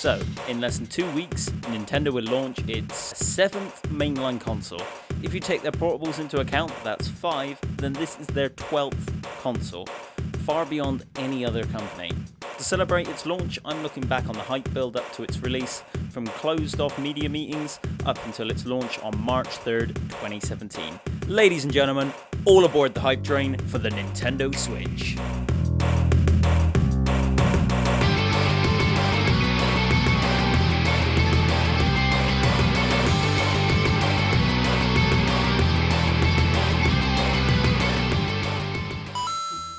So, in less than 2 weeks, Nintendo will launch its 7th mainline console. If you take their portables into account, that's 5, then this is their 12th console, far beyond any other company. To celebrate its launch, I'm looking back on the hype build up to its release, from closed-off media meetings up until its launch on March 3rd, 2017. Ladies and gentlemen, all aboard the hype train for the Nintendo Switch.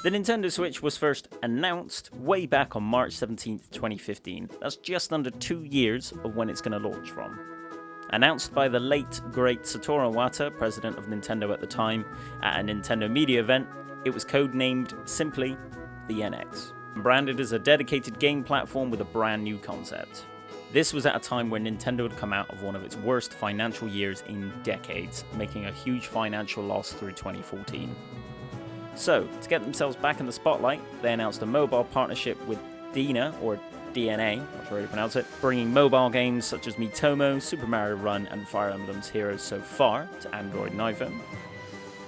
The Nintendo Switch was first announced way back on March 17th, 2015. That's just under 2 years of when it's going to launch from. Announced by the late, great Satoru Iwata, president of Nintendo at the time, at a Nintendo media event, it was codenamed simply the NX. Branded as a dedicated game platform with a brand new concept. This was at a time when Nintendo had come out of one of its worst financial years in decades, making a huge financial loss through 2014. So, to get themselves back in the spotlight, they announced a mobile partnership with DeNA, or DNA, not sure how to pronounce it, bringing mobile games such as Miitomo, Super Mario Run, and Fire Emblem's Heroes So Far to Android and iPhone.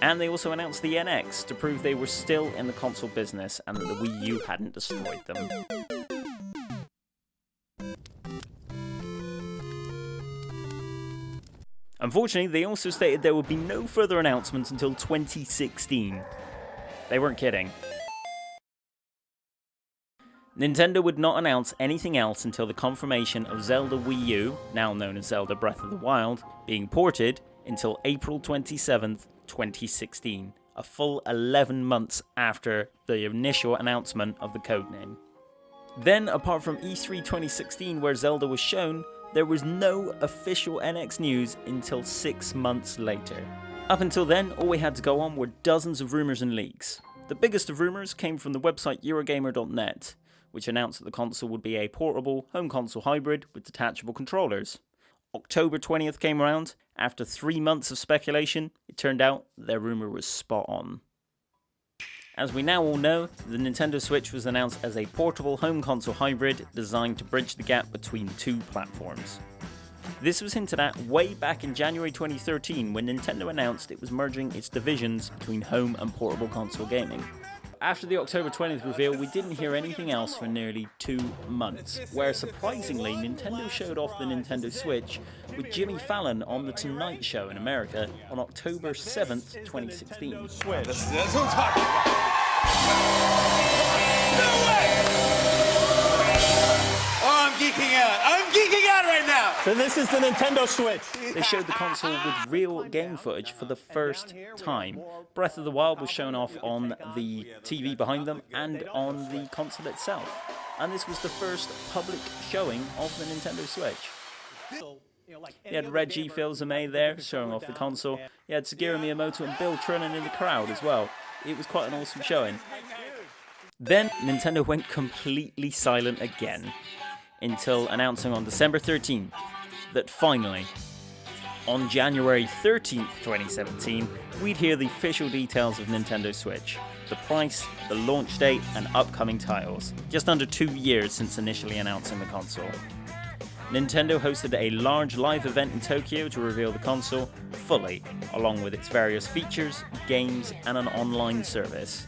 And they also announced the NX to prove they were still in the console business and that the Wii U hadn't destroyed them. Unfortunately, they also stated there would be no further announcements until 2016. They weren't kidding. Nintendo would not announce anything else until the confirmation of Zelda Wii U, now known as Zelda Breath of the Wild, being ported until April 27th, 2016, a full 11 months after the initial announcement of the codename. Then, apart from E3 2016 where Zelda was shown, there was no official NX news until 6 months later. Up until then, all we had to go on were dozens of rumours and leaks. The biggest of rumours came from the website Eurogamer.net, which announced that the console would be a portable home console hybrid with detachable controllers. October 20th came around. After 3 months of speculation, it turned out their rumour was spot on. As we now all know, the Nintendo Switch was announced as a portable home console hybrid designed to bridge the gap between two platforms. This was hinted at way back in January 2013 when Nintendo announced it was merging its divisions between home and portable console gaming. After the October 20th reveal, we didn't hear anything else for nearly 2 months, where surprisingly Nintendo showed off the Nintendo Switch with Jimmy Fallon on The Tonight Show in America on October 7th, 2016. That's what I'm talking about. No way! Oh, I'm geeking out. I'm geeking out right now! So this is the Nintendo Switch. They showed the console with real game footage for the first time. Breath of the Wild was shown off on the TV behind them and on the console itself. And this was the first public showing of the Nintendo Switch. You had Reggie Fils-Aimé there showing off the console. You had Shigeru Miyamoto and Bill Trinen in the crowd as well. It was quite an awesome showing. Then Nintendo went completely silent again, until announcing on December 13th that finally, on January 13th, 2017, we'd hear the official details of Nintendo Switch. The price, the launch date, and upcoming titles. Just under 2 years since initially announcing the console. Nintendo hosted a large live event in Tokyo to reveal the console fully, along with its various features, games, and an online service.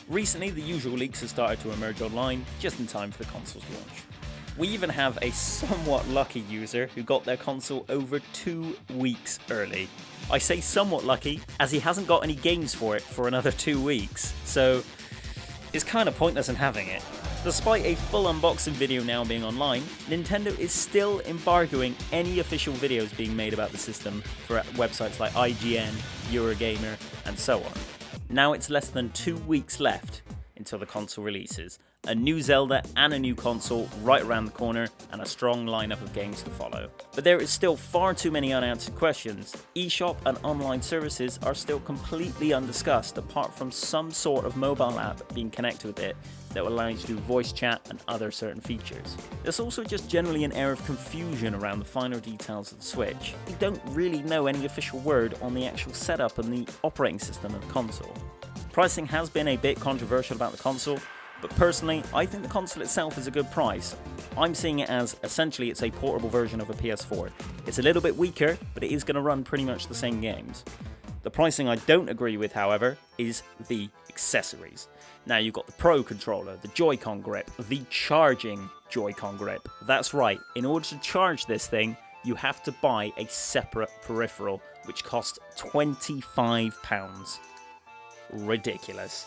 Recently, the usual leaks have started to emerge online, just in time for the console's launch. We even have a somewhat lucky user who got their console over 2 weeks early. I say somewhat lucky, as he hasn't got any games for it for another 2 weeks, so it's kind of pointless in having it. Despite a full unboxing video now being online, Nintendo is still embargoing any official videos being made about the system for websites like IGN, Eurogamer, and so on. Now it's less than 2 weeks left until the console releases. A new Zelda and a new console right around the corner, and a strong lineup of games to follow. But there is still far too many unanswered questions. eShop and online services are still completely undiscussed, apart from some sort of mobile app being connected with it that will allow you to do voice chat and other certain features. There's also just generally an air of confusion around the finer details of the Switch. We don't really know any official word on the actual setup and the operating system of the console. Pricing has been a bit controversial about the console, But personally, I think the console itself is a good price. I'm seeing it as essentially it's a portable version of a PS4. It's a little bit weaker, but it is going to run pretty much the same games. The pricing I don't agree with, however, is the accessories. Now you've got the Pro controller, the Joy-Con grip, the charging Joy-Con grip. That's right, in order to charge this thing, you have to buy a separate peripheral, which costs £25. Ridiculous.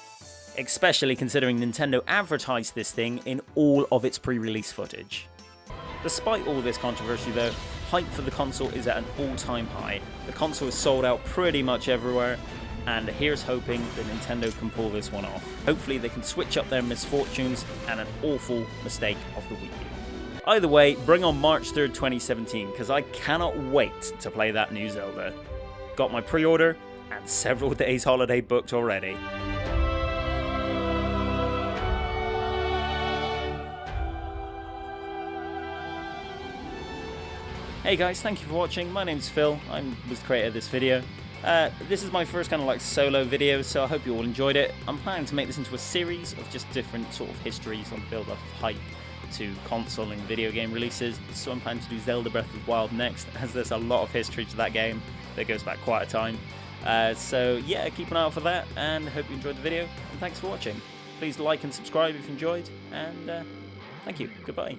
Especially considering Nintendo advertised this thing in all of its pre-release footage. Despite all this controversy though, hype for the console is at an all-time high. The console is sold out pretty much everywhere, and here's hoping that Nintendo can pull this one off. Hopefully they can switch up their misfortunes and an awful mistake of the Wii U. Either way, bring on March 3rd, 2017, because I cannot wait to play that new Zelda. Got my pre-order and several days holiday booked already. Hey guys, thank you for watching. My name's Phil. I was the creator of this video. This is my first kind of like solo video, so I hope you all enjoyed it. I'm planning to make this into a series of just different sort of histories on the build-up of hype to console and video game releases. So I'm planning to do Zelda Breath of the Wild next, as there's a lot of history to that game that goes back quite a time. So yeah, keep an eye out for that, and hope you enjoyed the video, and thanks for watching. Please like and subscribe if you enjoyed, and thank you. Goodbye.